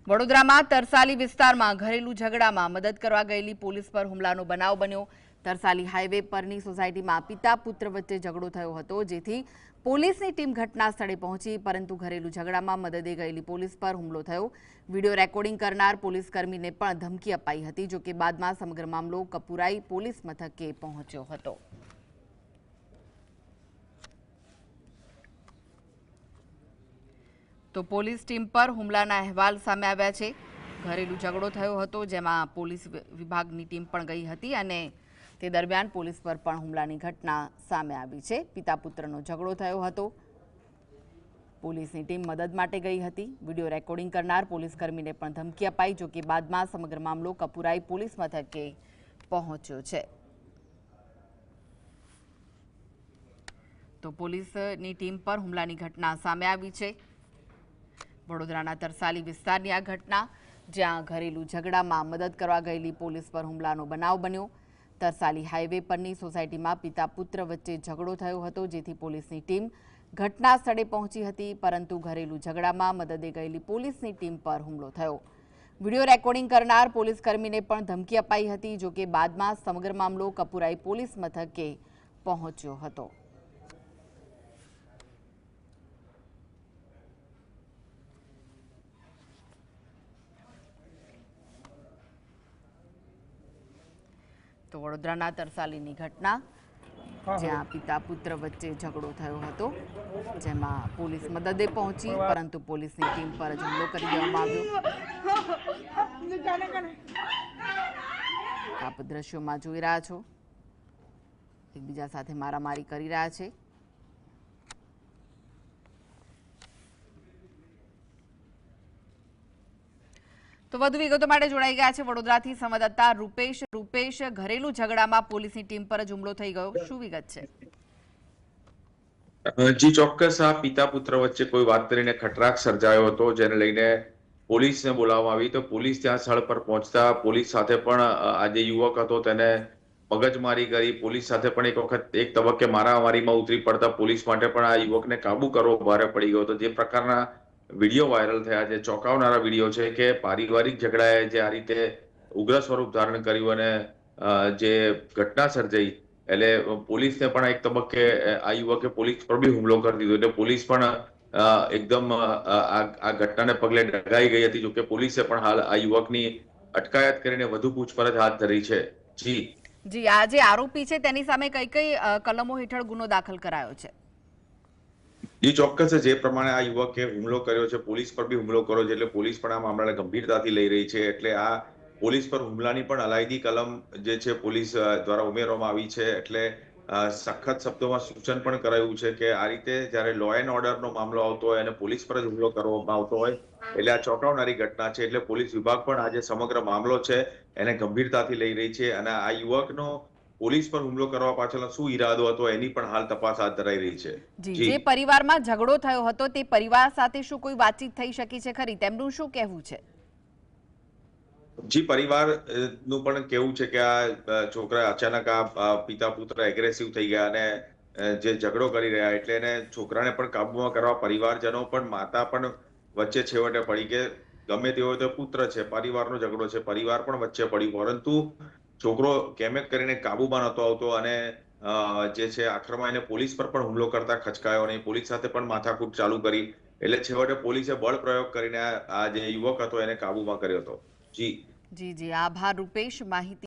વડોદરામાં તરસાલી વિસ્તારમાં ઘરેલુ ઝઘડામાં મદદ કરવા ગયેલી પોલીસ પર હુમલાનો બનાવ બન્યો। તરસાલી હાઈવે પરની સોસાયટીમાં પિતા પુત્ર વચ્ચે ઝઘડો થયો હતો, જેથી પોલીસની ટીમ ઘટના સ્થળે પહોંચી, પરંતુ ઘરેલુ ઝઘડામાં મદદે ગયેલી પોલીસ પર હુમલો થયો। વિડીયો રેકોર્ડિંગ કરનાર પોલીસ કર્મીને પણ ધમકી અપાઈ હતી, જો કે બાદમાં સમગ્ર મામલો કપુરાઈ પોલીસ મથકે પહોંચ્યો હતો। તો પોલીસ ટીમ પર હુમલાના અહેવાલ સામે આવ્યા છે। ઘરેલુ ઝઘડો થયો હતો, જેમાં પોલીસ વિભાગની ટીમ પણ ગઈ હતી અને તે દરમિયાન પોલીસ પર પણ હુમલાની ઘટના સામે આવી છે। પિતા પુત્રનો ઝઘડો થયો હતો, પોલીસની ટીમ મદદ માટે ગઈ હતી। વિડીયો રેકોર્ડિંગ કરનાર પોલીસ કર્મીને પણ ધમકી અપાઈ, જો કે બાદમાં સમગ્ર મામલો કપુરાઈ પોલીસ મથકે પહોંચ્યો છે। તો પોલીસની ટીમ પર હુમલાની ઘટના સામે આવી છે। વડોદરાના તરસાલી વિસ્તારની આ ઘટના, જ્યાં ઘરેલુ ઝઘડામાં મદદ કરવા ગયેલી પોલીસ પર હુમલાનો બનાવ બન્યો। તરસાલી હાઈવે પરની સોસાયટીમાં પિતા પુત્ર વચ્ચે ઝઘડો થયો હતો, જેથી પોલીસની ટીમ ઘટના સ્થળે પહોંચી હતી, પરંતુ ઘરેલુ ઝઘડામાં મદદે ગયેલી પોલીસની ટીમ પર હુમલો થયો। વિડીયો રેકોર્ડિંગ કરનાર પોલીસ કર્મીને પણ ધમકી અપાઈ હતી, જો કે બાદમાં સમગ્ર મામલો કપુરાઈ પોલીસ મથકે પહોંચ્યો હતો। તો વડોદરાના તરસાલીની ઘટના, જ્યાં પિતા પુત્ર વચ્ચે ઝઘડો થયો હતો, જેમાં પોલીસ મદદે પહોંચી, પરંતુ પોલીસની ટીમ પર જ હુમલો કરી દેવામાં આવ્યો। આપ દ્રશ્યોમાં જોઈ રહ્યા છો, એકબીજા સાથે મારામારી કરી રહ્યા છે। તો વધુ વિગતો માટે જોડાઈ ગયા છે વડોદરાથી સંવાદદાતા રૂપેશ। રૂપેશ, ઘરેલુ ઝઘડામાં પોલીસની ટીમ પર જ હુમલો થઈ ગયો, શું વિગત છે? જી ચોક્કસ, આ પિતા પુત્ર વચ્ચે કોઈ વાત કરીને ખટરાક સર્જાયો હતો, જેને લઈને પોલીસને બોલાવવામાં આવી। તો પોલીસ ત્યાં સ્થળ પર પહોંચતા પોલીસ સાથે પણ આ જે યુવક હતો તેને મગજમારી કરી। પોલીસ સાથે પણ એક વખત એક તબક્કે મારામારીમાં ઉતરી પડતા પોલીસ માટે પણ આ યુવકને કાબુ કરવો ભારે પડી ગયો હતો। જે પ્રકારના વિડીયો વાયરલ થયા છે, ચોંકાવનારા વિડીયો છે કે પારિવારિક ઝઘડાએ જે આ રીતે ઉગ્ર સ્વરૂપ ધારણ કર્યું અને જે ઘટના સર્જાઈ, એટલે પોલીસને પણ એક તબક્કે આ યુવકે પોલીસ પર બી હુમલો કરી દીધો, એટલે પોલીસ પણ એકદમ આ ઘટનાને પગલે ડઘાઈ ગઈ હતી। જોકે પોલીસે પણ હાલ આ યુવકની અટકાયત કરીને વધુ પૂછપરછ હાથ ધરી છે। જી, આ જે આરોપી છે તેની સામે કઈ કઈ કલમો હેઠળ ગુનો દાખલ કરાયો છે? જી ચોક્કસ, જે પ્રમાણે આ યુવકે હુમલો કર્યો છે, પોલીસ પર બી હુમલો કર્યો છે, એટલે પોલીસ પણ આ મામલાને ગંભીરતાથી લઈ રહી છે। એટલે આ પોલીસ પર હુમલાની પણ અલાયદી કલમ જે છે પોલીસ દ્વારા ઉમેરવામાં આવી છે। એટલે સખત શબ્દોમાં સૂચન પણ કરાયું છે કે આ રીતે જ્યારે લો એન્ડ ઓર્ડરનો મામલો આવતો હોય અને પોલીસ પર જ હુમલો કરવામાં આવતો હોય, એટલે આ ચોંકાવનારી ઘટના છે। એટલે પોલીસ વિભાગ પણ આ જે સમગ્ર મામલો છે એને ગંભીરતાથી લઈ રહી છે, અને આ યુવકનો પોલીસ પર હુમલો કરવા પાછળનો શું ઈરાદો હતો એની પણ હાલ તપાસ હાથ ધરાઈ રહી છે। જી, જે પરિવારમાં ઝઘડો થયો હતો તે પરિવાર સાથે શું કોઈ વાતચીત થઈ શકી છે ખરી? તેમનું શું કહેવું છે? જી, પરિવારનું પણ કેવું છે કે આ છોકરા અચાનક આ પિતા પુત્ર એગ્રેસિવ થઈ ગયા અને જે ઝઘડો કરી રહ્યા, એટલે એને છોકરાને પણ કાબુમાં કરવા પરિવારજનો પણ, માતા પણ વચ્ચે છેવટે પડી કે ગમે તે હોય તો પુત્ર છે, પરિવારનો ઝઘડો છે, પરિવાર પણ વચ્ચે પડ્યું, પરંતુ છોકરો કેમેક કરીને કાબુમાં નહોતો આવતો અને જે છે આખરમાં એને પોલીસ પર પણ હુમલો કરતા ખચકાયો નહીં, પોલીસ સાથે પણ માથાકૂટ ચાલુ કરી, એટલે છેવટે પોલીસે બળ પ્રયોગ કરીને આ જે યુવક હતો એને કાબુમાં કર્યો હતો। જી જી, આભાર રૂપેશ, માહિતી